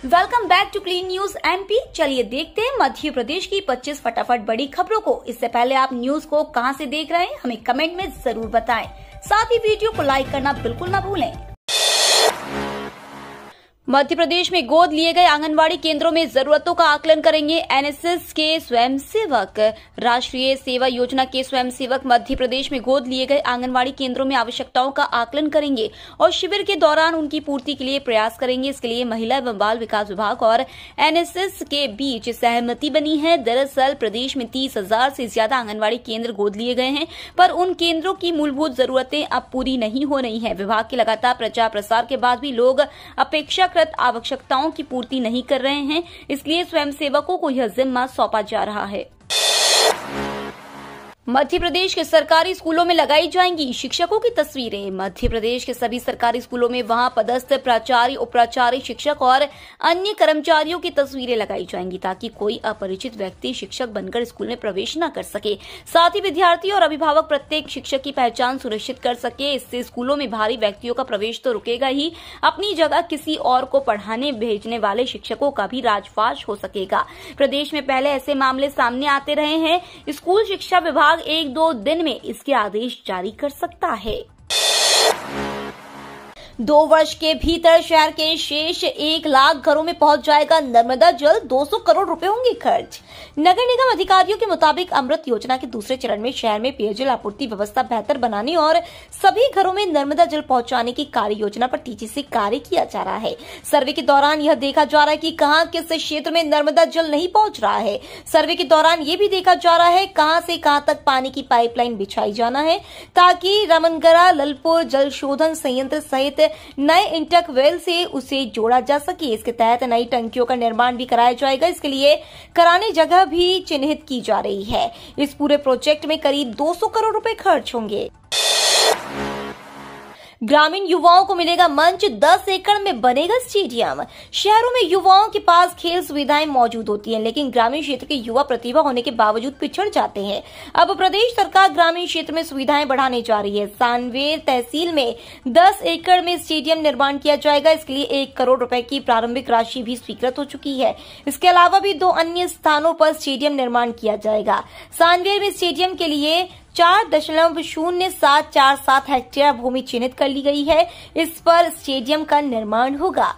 Welcome back to Clean News MP. चलिए देखते हैं मध्य प्रदेश की 25 फटाफट बड़ी खबरों को। इससे पहले आप न्यूज को कहां से देख रहे हैं हमें कमेंट में जरूर बताएं। साथ ही वीडियो को लाइक करना बिल्कुल न भूलें। मध्य प्रदेश में गोद लिए गए आंगनवाड़ी केंद्रों में जरूरतों का आकलन करेंगे एनएसएस के स्वयंसेवक। राष्ट्रीय सेवा योजना के स्वयंसेवक मध्य प्रदेश में गोद लिए गए आंगनवाड़ी केंद्रों में आवश्यकताओं का आकलन करेंगे और शिविर के दौरान उनकी पूर्ति के लिए प्रयास करेंगे। इसके लिए महिला एवं बाल विकास विभाग और एनएसएस के बीच सहमति बनी है। दरअसल प्रदेश में 30,000 से ज्यादा आंगनवाड़ी केंद्र गोद लिए गए हैं, पर उन केंद्रों की मूलभूत जरूरतें अब पूरी नहीं हो रही है। विभाग के लगातार प्रचार प्रसार के बाद भी लोग अपेक्षाकृत आवश्यकताओं की पूर्ति नहीं कर रहे हैं, इसलिए स्वयंसेवकों को यह जिम्मा सौंपा जा रहा है। मध्य प्रदेश के सरकारी स्कूलों में लगाई जाएंगी शिक्षकों की तस्वीरें। मध्य प्रदेश के सभी सरकारी स्कूलों में वहां पदस्थ प्राचार्य, उपाचार्य, शिक्षक और अन्य कर्मचारियों की तस्वीरें लगाई जाएंगी ताकि कोई अपरिचित व्यक्ति शिक्षक बनकर स्कूल में प्रवेश न कर सके। साथ ही विद्यार्थी और अभिभावक प्रत्येक शिक्षक की पहचान सुनिश्चित कर सके। इससे स्कूलों में भारी व्यक्तियों का प्रवेश तो रुकेगा ही, अपनी जगह किसी और को पढ़ाने भेजने वाले शिक्षकों का भी राजफाश हो सकेगा। प्रदेश में पहले ऐसे मामले सामने आते रहे हैं। स्कूल शिक्षा विभाग 1-2 दिन में इसके आदेश जारी कर सकता है। 2 वर्ष के भीतर शहर के शेष 1 लाख घरों में पहुंच जाएगा नर्मदा जल। 200 करोड़ रुपए होंगे खर्च। नगर निगम अधिकारियों के मुताबिक अमृत योजना के दूसरे चरण में शहर में पेयजल आपूर्ति व्यवस्था बेहतर बनाने और सभी घरों में नर्मदा जल पहुंचाने की कार्य योजना पर तेजी से कार्य किया जा रहा है। सर्वे के दौरान यह देखा जा रहा है कि कहां किस क्षेत्र में नर्मदा जल नहीं पहुंच रहा है। सर्वे के दौरान ये भी देखा जा रहा है कहां से कहां तक पानी की पाइपलाइन बिछाई जाना है ताकि रमनगरा, ललपुर जल शोधन संयंत्र सहित नए इंटक वेल से उसे जोड़ा जा सके। इसके तहत नई टंकियों का निर्माण भी कराया जाएगा। इसके लिए कराने जगह भी चिन्हित की जा रही है। इस पूरे प्रोजेक्ट में करीब 200 करोड़ रुपए खर्च होंगे। ग्रामीण युवाओं को मिलेगा मंच। 10 एकड़ में बनेगा स्टेडियम। शहरों में युवाओं के पास खेल सुविधाएं मौजूद होती हैं, लेकिन ग्रामीण क्षेत्र के युवा प्रतिभा होने के बावजूद पिछड़ जाते हैं। अब प्रदेश सरकार ग्रामीण क्षेत्र में सुविधाएं बढ़ाने जा रही है। सांवेर तहसील में 10 एकड़ में स्टेडियम निर्माण किया जाएगा। इसके लिए 1 करोड़ रुपए की प्रारंभिक राशि भी स्वीकृत हो चुकी है। इसके अलावा भी 2 अन्य स्थानों पर स्टेडियम निर्माण किया जाएगा। सांवेर में स्टेडियम के लिए 4.0747 हेक्टेयर भूमि चिन्हित कर ली गई है। इस पर स्टेडियम का निर्माण होगा।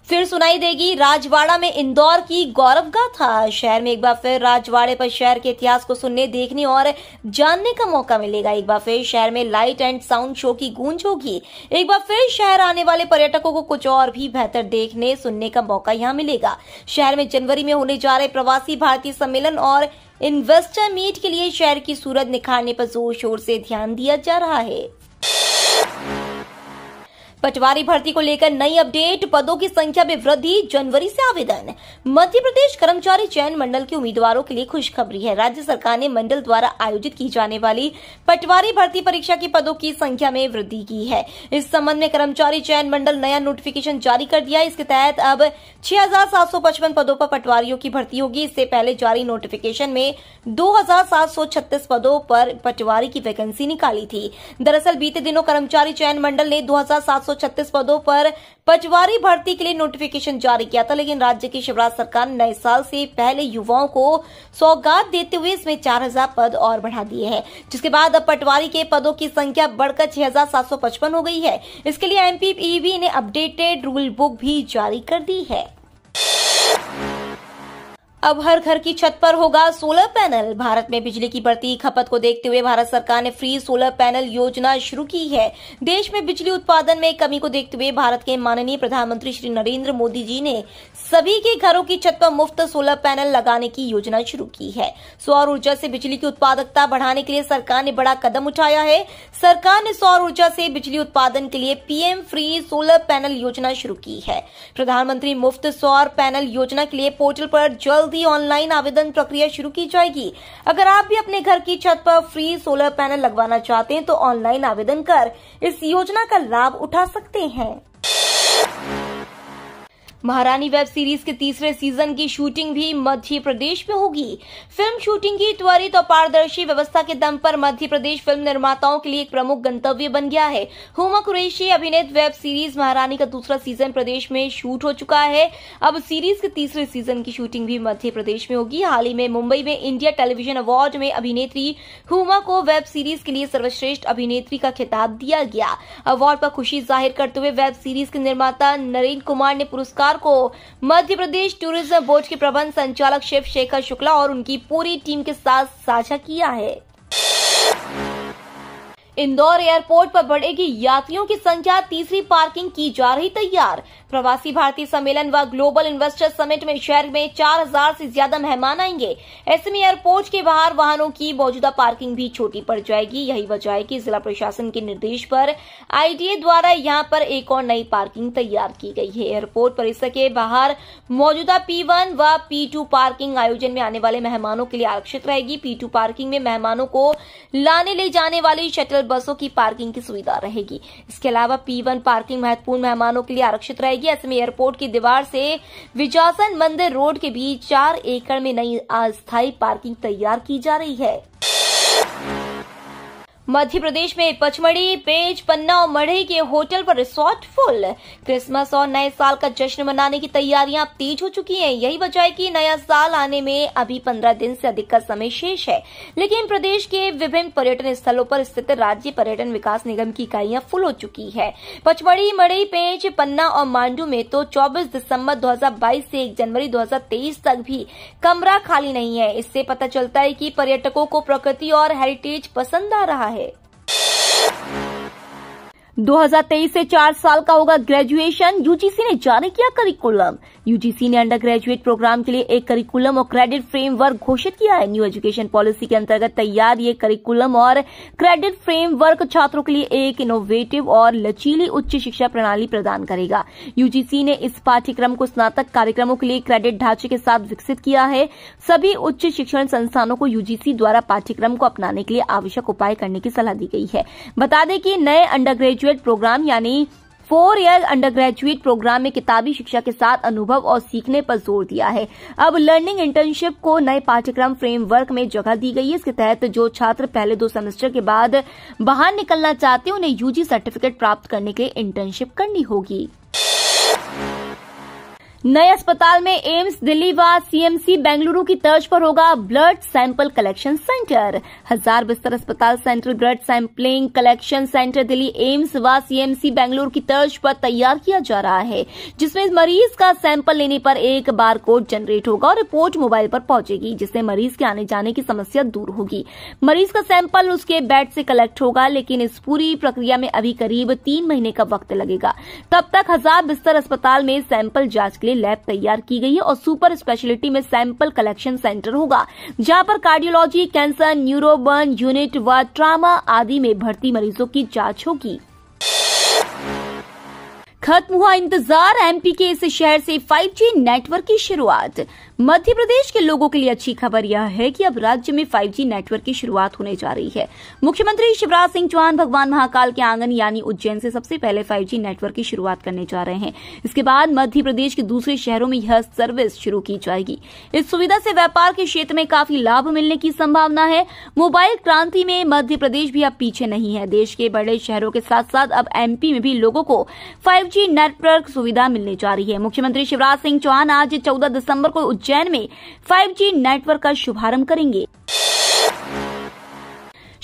फिर सुनाई देगी राजवाड़ा में इंदौर की गौरव गाथा। शहर में एक बार फिर राजवाड़े पर शहर के इतिहास को सुनने, देखने और जानने का मौका मिलेगा। एक बार फिर शहर में लाइट एंड साउंड शो की गूंज होगी। एक बार फिर शहर आने वाले पर्यटकों को कुछ और भी बेहतर देखने, सुनने का मौका यहाँ मिलेगा। शहर में जनवरी में होने जा रहे प्रवासी भारतीय सम्मेलन और इन्वेस्टर मीट के लिए शहर की सूरत निखारने पर जोर शोर से ध्यान दिया जा रहा है। पटवारी भर्ती को लेकर नई अपडेट। पदों की संख्या में वृद्धि, जनवरी से आवेदन। मध्य प्रदेश कर्मचारी चयन मंडल के उम्मीदवारों के लिए खुशखबरी है। राज्य सरकार ने मंडल द्वारा आयोजित की जाने वाली पटवारी भर्ती परीक्षा की पदों की संख्या में वृद्धि की है। इस संबंध में कर्मचारी चयन मंडल नया नोटिफिकेशन जारी कर दिया है। इसके तहत अब 6,755 पदों पर पटवारियों की भर्ती होगी। इससे पहले जारी नोटिफिकेशन में 2,736 पदों पर पटवारी की वैकेंसी निकाली थी। दरअसल बीते दिनों कर्मचारी चयन मंडल ने 2,736 पदों पर पटवारी भर्ती के लिए नोटिफिकेशन जारी किया था, लेकिन राज्य की शिवराज सरकार ने नए साल से पहले युवाओं को सौगात देते हुए इसमें 4,000 पद और बढ़ा दिए हैं, जिसके बाद अब पटवारी के पदों की संख्या बढ़कर 6,755 हो गई है। इसके लिए एमपीपीबी ने अपडेटेड रूल बुक भी जारी कर दी है। अब हर घर की छत पर होगा सोलर पैनल। भारत में बिजली की बढ़ती खपत को देखते हुए भारत सरकार ने फ्री सोलर पैनल योजना शुरू की है। देश में बिजली उत्पादन में कमी को देखते हुए भारत के माननीय प्रधानमंत्री श्री नरेंद्र मोदी जी ने सभी के घरों की छत पर मुफ्त सोलर पैनल लगाने की योजना शुरू की है। सौर ऊर्जा से बिजली की उत्पादकता बढ़ाने के लिए सरकार ने बड़ा कदम उठाया है। सरकार ने सौर ऊर्जा से बिजली उत्पादन के लिए पीएम फ्री सोलर पैनल योजना शुरू की है। प्रधानमंत्री मुफ्त सौर पैनल योजना के लिए पोर्टल पर जल्द ही ऑनलाइन आवेदन प्रक्रिया शुरू की जाएगी। अगर आप भी अपने घर की छत पर फ्री सोलर पैनल लगवाना चाहते हैं तो ऑनलाइन आवेदन कर इस योजना का लाभ उठा सकते हैं। महारानी वेब सीरीज के तीसरे सीजन की शूटिंग भी मध्य प्रदेश में होगी। फिल्म शूटिंग की त्वरित और पारदर्शी व्यवस्था के दम पर मध्य प्रदेश फिल्म निर्माताओं के लिए एक प्रमुख गंतव्य बन गया है। हुमा कुरैशी अभिनीत वेब सीरीज महारानी का दूसरा सीजन प्रदेश में शूट हो चुका है। अब सीरीज के तीसरे सीजन की शूटिंग भी मध्य प्रदेश में होगी। हाल ही में मुंबई में इंडिया टेलीविजन अवार्ड में अभिनेत्री हुमा को वेब सीरीज के लिए सर्वश्रेष्ठ अभिनेत्री का खिताब दिया गया। अवार्ड पर खुशी जाहिर करते हुए वेब सीरीज के निर्माता नरेंद्र कुमार ने पुरस्कार को मध्य प्रदेश टूरिज्म बोर्ड के प्रबंध संचालक शिव शेखर शुक्ला और उनकी पूरी टीम के साथ साझा किया है। इंदौर एयरपोर्ट पर बढ़ेगी यात्रियों की संख्या, तीसरी पार्किंग की जा रही तैयार। प्रवासी भारतीय सम्मेलन व ग्लोबल इन्वेस्टर समिट में शहर में 4000 से ज्यादा मेहमान आएंगे। ऐसे में एयरपोर्ट के बाहर वाहनों की मौजूदा पार्किंग भी छोटी पड़ जाएगी। यही वजह है कि जिला प्रशासन के निर्देश पर आईडीए द्वारा यहां पर एक और नई पार्किंग तैयार की गई है। एयरपोर्ट परिसर के बाहर मौजूदा P1 व P2 पार्किंग आयोजन में आने वाले मेहमानों के लिए आरक्षित रहेगी। P2 पार्किंग में मेहमानों को लाने ले जाने वाली शटल बसों की पार्किंग की सुविधा रहेगी। इसके अलावा P1 पार्किंग महत्वपूर्ण मेहमानों के लिए आरक्षित रहेगी। ऐसे में एयरपोर्ट की दीवार से विजासन मंदिर रोड के बीच 4 एकड़ में नई अस्थायी पार्किंग तैयार की जा रही है। मध्य प्रदेश में पचमढ़ी, पेंच, पन्ना और मढ़ई के होटल पर रिसोर्ट फुल। क्रिसमस और नए साल का जश्न मनाने की तैयारियां अब तेज हो चुकी हैं। यही वजह है कि नया साल आने में अभी 15 दिन से अधिक का समय शेष है, लेकिन प्रदेश के विभिन्न पर्यटन स्थलों पर स्थित राज्य पर्यटन विकास निगम की इकाइयां फुल हो चुकी है। पचमढ़ी, मढ़ई, पेंच, पन्ना और मांडू में तो 24 दिसंबर 2022 से 1 जनवरी 2023 तक भी कमरा खाली नहीं है। इससे पता चलता है कि पर्यटकों को प्रकृति और हेरिटेज पसंद आ रहा है। 2023 से 4 साल का होगा ग्रेजुएशन। यूजीसी ने जारी किया करिकुलम। यूजीसी ने अंडर ग्रेजुएट प्रोग्राम के लिए एक करिकुलम और क्रेडिट फ्रेमवर्क घोषित किया है। न्यू एजुकेशन पॉलिसी के अंतर्गत तैयार ये करिकुलम और क्रेडिट फ्रेमवर्क छात्रों के लिए एक इनोवेटिव और लचीली उच्च शिक्षा प्रणाली प्रदान करेगा। यूजीसी ने इस पाठ्यक्रम को स्नातक कार्यक्रमों के लिए क्रेडिट ढांचे के साथ विकसित किया है। सभी उच्च शिक्षण संस्थानों को यूजीसी द्वारा पाठ्यक्रम को अपनाने के लिए आवश्यक उपाय करने की सलाह दी गई है। बता दें कि नए अंडर ग्रेजुएट प्रोग्राम यानी 4 ईयर अंडर ग्रेजुएट प्रोग्राम में किताबी शिक्षा के साथ अनुभव और सीखने पर जोर दिया है। अब लर्निंग इंटर्नशिप को नए पाठ्यक्रम फ्रेमवर्क में जगह दी गई है। इसके तहत जो छात्र पहले 2 सेमेस्टर के बाद बाहर निकलना चाहते हैं उन्हें यूजी सर्टिफिकेट प्राप्त करने के लिए इंटर्नशिप करनी होगी। नए अस्पताल में एम्स दिल्ली व सीएमसी बेंगलुरु की तर्ज पर होगा ब्लड सैंपल कलेक्शन सेंटर। 1000 बिस्तर अस्पताल central blood sampling collection centre Delhi AIIMS व सीएमसी बेंगलुरु की तर्ज पर तैयार किया जा रहा है, जिसमें मरीज का सैंपल लेने पर एक बारकोड जनरेट होगा और रिपोर्ट मोबाइल पर पहुंचेगी, जिससे मरीज के आने जाने की समस्या दूर होगी। मरीज का सैंपल उसके बेड से कलेक्ट होगा, लेकिन इस पूरी प्रक्रिया में अभी करीब 3 महीने का वक्त लगेगा। तब तक 1000 बिस्तर अस्पताल में सैंपल जांच के लिए लैब तैयार की गई है और सुपर स्पेशलिटी में सैंपल कलेक्शन सेंटर होगा, जहां पर कार्डियोलॉजी, कैंसर, न्यूरोबर्न यूनिट व ट्रामा आदि में भर्ती मरीजों की जांच होगी। खत्म हुआ इंतजार, एमपी के इस शहर से 5G नेटवर्क की शुरुआत। मध्य प्रदेश के लोगों के लिए अच्छी खबर यह है कि अब राज्य में 5G नेटवर्क की शुरुआत होने जा रही है। मुख्यमंत्री शिवराज सिंह चौहान भगवान महाकाल के आंगन यानी उज्जैन से सबसे पहले 5G नेटवर्क की शुरुआत करने जा रहे हैं। इसके बाद मध्य प्रदेश के दूसरे शहरों में यह सर्विस शुरू की जाएगी। इस सुविधा से व्यापार के क्षेत्र में काफी लाभ मिलने की संभावना है। मोबाइल क्रांति में मध्य प्रदेश भी अब पीछे नहीं है। देश के बड़े शहरों के साथ साथ अब एमपी में भी लोगों को 5G नेटवर्क सुविधा मिलने जा रही है। मुख्यमंत्री शिवराज सिंह चौहान आज 14 दिसंबर को उज्जैन में 5G नेटवर्क का शुभारंभ करेंगे।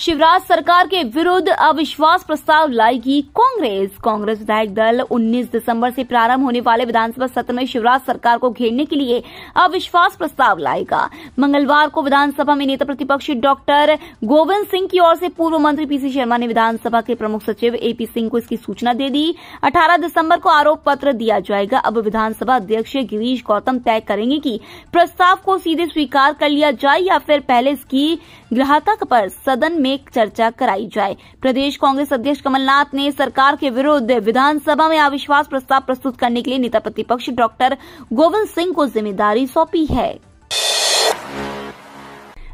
शिवराज सरकार के विरुद्ध अविश्वास प्रस्ताव लाएगी कांग्रेस विधायक दल 19 दिसंबर से प्रारंभ होने वाले विधानसभा सत्र में शिवराज सरकार को घेरने के लिए अविश्वास प्रस्ताव लाएगा। मंगलवार को विधानसभा में नेता प्रतिपक्ष डॉक्टर गोविंद सिंह की ओर से पूर्व मंत्री पीसी शर्मा ने विधानसभा के प्रमुख सचिव एपी सिंह को इसकी सूचना दे दी। 18 दिसंबर को आरोप पत्र दिया जाएगा। अब विधानसभा अध्यक्ष गिरीश गौतम तय करेंगे कि प्रस्ताव को सीधे स्वीकार कर लिया जाए या फिर पहले इसकी ग्राह्यता पर सदन में चर्चा कराई जाए। प्रदेश कांग्रेस अध्यक्ष कमलनाथ ने सरकार के विरुद्ध विधानसभा में अविश्वास प्रस्ताव प्रस्तुत करने के लिए नेता प्रतिपक्ष डॉक्टर गोविंद सिंह को जिम्मेदारी सौंपी है।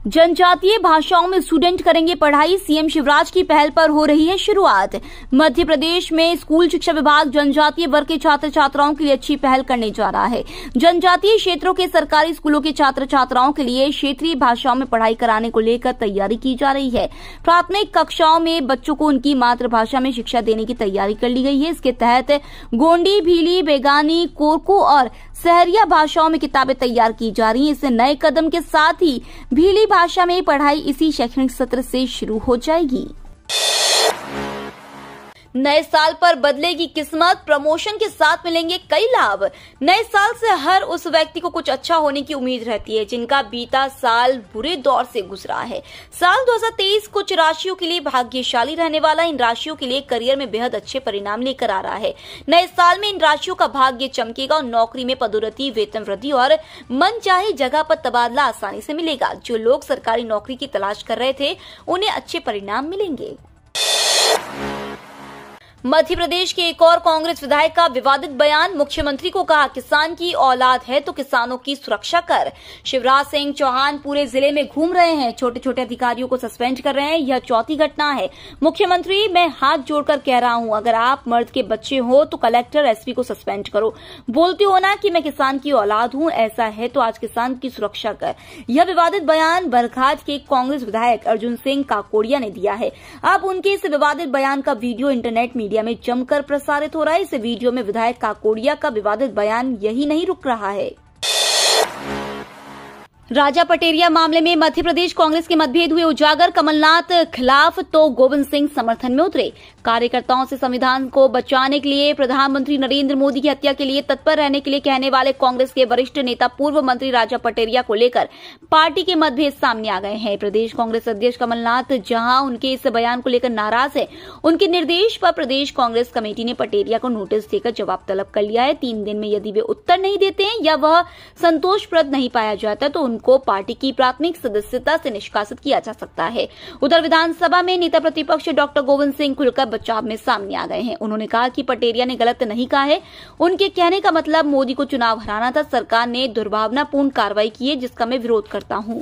जनजातीय भाषाओं में स्टूडेंट करेंगे पढ़ाई, सीएम शिवराज की पहल पर हो रही है शुरुआत। मध्य प्रदेश में स्कूल शिक्षा विभाग जनजातीय वर्ग के छात्र छात्राओं के लिए अच्छी पहल करने जा रहा है। जनजातीय क्षेत्रों के सरकारी स्कूलों के छात्र छात्राओं के लिए क्षेत्रीय भाषाओं में पढ़ाई कराने को लेकर तैयारी की जा रही है। प्राथमिक कक्षाओं में बच्चों को उनकी मातृभाषा में शिक्षा देने की तैयारी कर ली गई है। इसके तहत गोंडी, भीली, बेगानी, कोरकू और सहरिया भाषाओं में किताबें तैयार की जा रही हैं। इस नए कदम के साथ ही भीली भाषा में पढ़ाई इसी शैक्षणिक सत्र से शुरू हो जाएगी। नए साल पर बदलेगी किस्मत, प्रमोशन के साथ मिलेंगे कई लाभ। नए साल से हर उस व्यक्ति को कुछ अच्छा होने की उम्मीद रहती है जिनका बीता साल बुरे दौर से गुजरा है। साल 2023 कुछ राशियों के लिए भाग्यशाली रहने वाला, इन राशियों के लिए करियर में बेहद अच्छे परिणाम लेकर आ रहा है। नए साल में इन राशियों का भाग्य चमकेगा और नौकरी में पदोन्नति, वेतन वृद्धि और मनचाही जगह पर तबादला आसानी से मिलेगा। जो लोग सरकारी नौकरी की तलाश कर रहे थे उन्हें अच्छे परिणाम मिलेंगे। मध्य प्रदेश के एक और कांग्रेस विधायक का विवादित बयान, मुख्यमंत्री को कहा किसान की औलाद है तो किसानों की सुरक्षा कर। शिवराज सिंह चौहान पूरे जिले में घूम रहे हैं, छोटे छोटे अधिकारियों को सस्पेंड कर रहे हैं। यह चौथी घटना है। मुख्यमंत्री, मैं हाथ जोड़कर कह रहा हूं, अगर आप मर्द के बच्चे हो तो कलेक्टर, एसपी को सस्पेंड करो। बोलते हो ना कि मैं किसान की औलाद हूं, ऐसा है तो आज किसान की सुरक्षा कर। यह विवादित बयान बरघाट के कांग्रेस विधायक अर्जुन सिंह काकोड़िया ने दिया है। अब उनके इस विवादित बयान का वीडियो इंटरनेट मीडिया में जमकर प्रसारित हो रहा है। इस वीडियो में विधायक काकोड़िया का विवादित बयान यही नहीं रुक रहा है। राजा पटेरिया मामले में मध्य प्रदेश कांग्रेस के मतभेद हुए उजागर, कमलनाथ खिलाफ तो गोविंद सिंह समर्थन में उतरे। कार्यकर्ताओं से संविधान को बचाने के लिए, प्रधानमंत्री नरेंद्र मोदी की हत्या के लिए तत्पर रहने के लिए कहने वाले कांग्रेस के वरिष्ठ नेता पूर्व मंत्री राजा पटेरिया को लेकर पार्टी के मतभेद सामने आ गए हैं। प्रदेश कांग्रेस अध्यक्ष कमलनाथ जहां उनके इस बयान को लेकर नाराज है, उनके निर्देश पर प्रदेश कांग्रेस कमेटी ने पटेरिया को नोटिस देकर जवाब तलब कर लिया है। 3 दिन में यदि वे उत्तर नहीं देते हैं या वह संतोषप्रद नहीं पाया जाता तो उनको पार्टी की प्राथमिक सदस्यता से निष्कासित किया जा सकता है। उधर विधानसभा में नेता प्रतिपक्ष डॉक्टर गोविंद सिंह खुलकर बचाव में सामने आ गए हैं। उन्होंने कहा कि पटेरिया ने गलत नहीं कहा है। उनके कहने का मतलब मोदी को चुनाव हराना था। सरकार ने दुर्भावनापूर्ण कार्रवाई की है जिसका मैं विरोध करता हूं।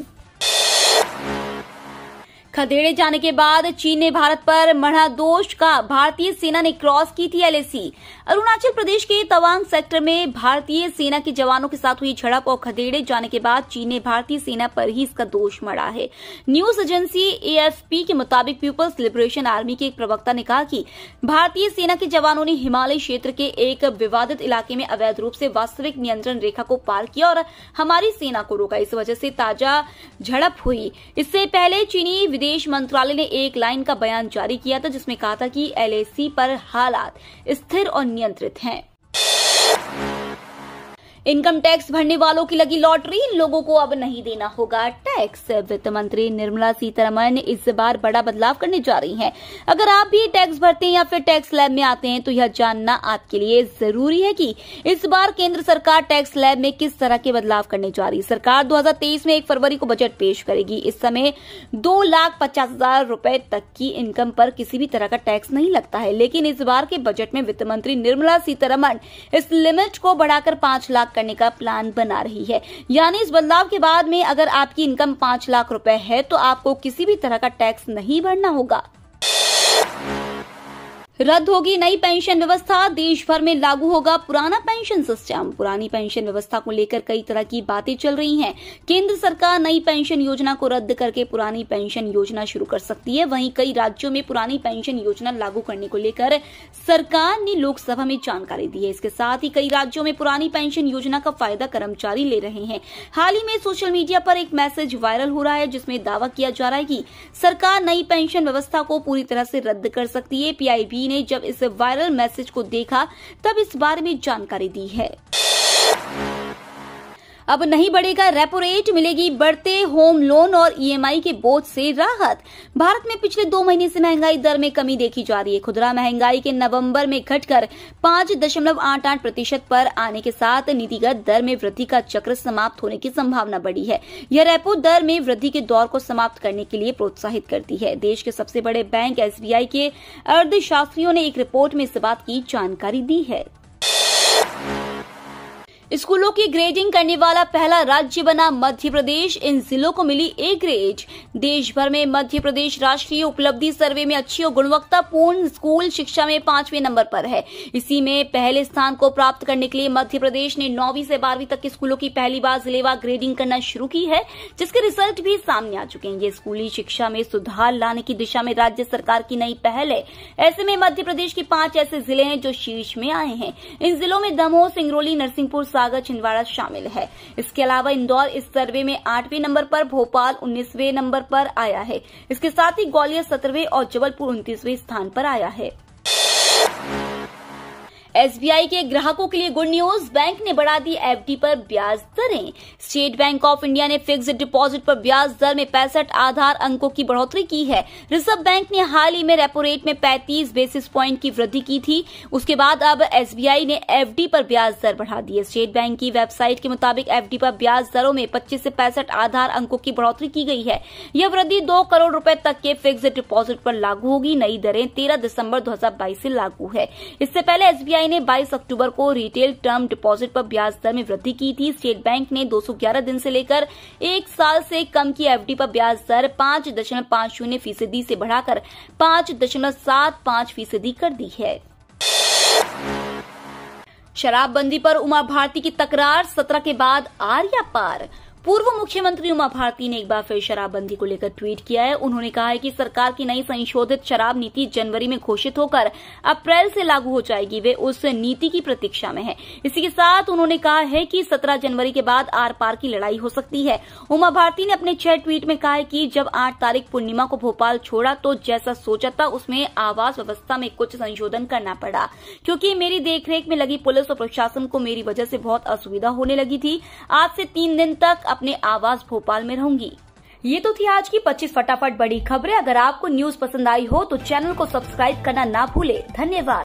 खदेड़े जाने के बाद चीन ने भारत पर मढ़ा दोष का, भारतीय सेना ने क्रॉस की थी एलएसी। अरुणाचल प्रदेश के तवांग सेक्टर में भारतीय सेना के जवानों के साथ हुई झड़प और खदेड़े जाने के बाद चीन ने भारतीय सेना पर ही इसका दोष मढ़ा है। न्यूज एजेंसी एएफपी के मुताबिक पीपल्स लिबरेशन आर्मी के एक प्रवक्ता ने कहा कि भारतीय सेना के जवानों ने हिमालय क्षेत्र के एक विवादित इलाके में अवैध रूप से वास्तविक नियंत्रण रेखा को पार किया और हमारी सेना को रोका। इस वजह से ताजा झड़प हुई। इससे पहले चीनी विदेश मंत्रालय ने एक लाइन का बयान जारी किया था जिसमें कहा था कि एलएसी पर हालात स्थिर और नियंत्रित हैं। इनकम टैक्स भरने वालों की लगी लॉटरी, इन लोगों को अब नहीं देना होगा टैक्स। वित्त मंत्री निर्मला सीतारमण इस बार बड़ा बदलाव करने जा रही हैं। अगर आप भी टैक्स भरते हैं या फिर टैक्स लैब में आते हैं तो यह जानना आपके लिए जरूरी है कि इस बार केंद्र सरकार टैक्स लैब में किस तरह के बदलाव करने जा रही है। सरकार 2023 में 1 फरवरी को बजट पेश करेगी। इस समय 2,50,000 रुपए तक की इनकम पर किसी भी तरह का टैक्स नहीं लगता है, लेकिन इस बार के बजट में वित्त मंत्री निर्मला सीतारमण इस लिमिट को बढ़ाकर 5 लाख करने का प्लान बना रही है। यानी इस बदलाव के बाद में अगर आपकी इनकम 5 लाख रुपए है तो आपको किसी भी तरह का टैक्स नहीं भरना होगा। रद्द होगी नई पेंशन व्यवस्था, देश भर में लागू होगा पुराना पेंशन सिस्टम। पुरानी पेंशन व्यवस्था को लेकर कई तरह की बातें चल रही हैं। केंद्र सरकार नई पेंशन योजना को रद्द करके पुरानी पेंशन योजना शुरू कर सकती है। वहीं कई राज्यों में पुरानी पेंशन योजना लागू करने को लेकर सरकार ने लोकसभा में जानकारी दी है। इसके साथ ही कई राज्यों में पुरानी पेंशन योजना का फायदा कर्मचारी ले रहे हैं। हाल ही में सोशल मीडिया पर एक मैसेज वायरल हो रहा है जिसमें दावा किया जा रहा है कि सरकार नई पेंशन व्यवस्था को पूरी तरह से रद्द कर सकती है। पीआईबी ने जब इस वायरल मैसेज को देखा तब इस बारे में जानकारी दी है। अब नहीं बढ़ेगा रेपो रेट, मिलेगी बढ़ते होम लोन और ईएमआई के बोझ से राहत। भारत में पिछले 2 महीने से महंगाई दर में कमी देखी जा रही है। खुदरा महंगाई के नवंबर में घटकर 5.88% पर आने के साथ नीतिगत दर में वृद्धि का चक्र समाप्त होने की संभावना बढ़ी है। यह रेपो दर में वृद्धि के दौर को समाप्त करने के लिए प्रोत्साहित करती है। देश के सबसे बड़े बैंक एसबीआई के अर्थशास्त्रियों ने एक रिपोर्ट में इस बात की जानकारी दी है। स्कूलों की ग्रेडिंग करने वाला पहला राज्य बना मध्य प्रदेश। इन जिलों को मिली ए ग्रेड। देश भर में मध्य प्रदेश राष्ट्रीय उपलब्धि सर्वे में अच्छी और गुणवत्तापूर्ण स्कूल शिक्षा में 5वें नंबर पर है। इसी में पहले स्थान को प्राप्त करने के लिए मध्य प्रदेश ने 9वीं से 12वीं तक के स्कूलों की पहली बार जिलेवार ग्रेडिंग करना शुरू की है, जिसके रिजल्ट भी सामने आ चुके हैं। ये स्कूली शिक्षा में सुधार लाने की दिशा में राज्य सरकार की नई पहल है। ऐसे में मध्य प्रदेश के 5 ऐसे जिले हैं जो शीर्ष में आए हैं। इन जिलों में दमोह, सिंगरौली, नरसिंहपुर, सागर, छिंदवाड़ा शामिल है। इसके अलावा इंदौर इस सर्वे में 8वें नंबर पर, भोपाल 19वें नंबर पर आया है। इसके साथ ही ग्वालियर 17वें और जबलपुर 29वें स्थान पर आया है। SBI के ग्राहकों के लिए गुड न्यूज। बैंक ने बढ़ा दी FD पर ब्याज दरें। स्टेट बैंक ऑफ इंडिया ने फिक्स्ड डिपॉजिट पर ब्याज दर में 65 आधार अंकों की बढ़ोतरी की है। रिजर्व बैंक ने हाल ही में रेपो रेट में 35 बेसिस पॉइंट की वृद्धि की थी। उसके बाद अब SBI ने FD पर ब्याज दर बढ़ा दी है। स्टेट बैंक की वेबसाइट के मुताबिक FD पर ब्याज दरों में 25 से 65 आधार अंकों की बढ़ोतरी की गई है। यह वृद्धि 2 करोड़ रुपए तक के फिक्स्ड डिपॉजिट पर लागू होगी। नई दरें 13 दिसंबर 2022 से लागू है। इससे पहले SBI ने 22 अक्टूबर को रिटेल टर्म डिपॉजिट पर ब्याज दर में वृद्धि की थी। स्टेट बैंक ने 211 दिन से लेकर 1 साल से कम की FD पर ब्याज दर 5.50% से बढ़ाकर 5.75% कर दी है। शराबबंदी पर उमा भारती की तकरार, 17 के बाद आर या पार। पूर्व मुख्यमंत्री उमा भारती ने एक बार फिर शराबबंदी को लेकर ट्वीट किया है। उन्होंने कहा है कि सरकार की नई संशोधित शराब नीति जनवरी में घोषित होकर अप्रैल से लागू हो जाएगी। वे उस नीति की प्रतीक्षा में हैं। इसी के साथ उन्होंने कहा है कि 17 जनवरी के बाद आर पार की लड़ाई हो सकती है। उमा भारती ने अपने 6 ट्वीट में कहा है कि जब 8 तारीख पूर्णिमा को भोपाल छोड़ा तो जैसा सोचा था उसमें आवास व्यवस्था में कुछ संशोधन करना पड़ा, क्योंकि मेरी देखरेख में लगी पुलिस और प्रशासन को मेरी वजह से बहुत असुविधा होने लगी थी। आज से 3 दिन तक अपने आवास भोपाल में रहूंगी। ये तो थी आज की 25 फटाफट बड़ी खबरें। अगर आपको न्यूज पसंद आई हो तो चैनल को सब्सक्राइब करना ना भूले। धन्यवाद।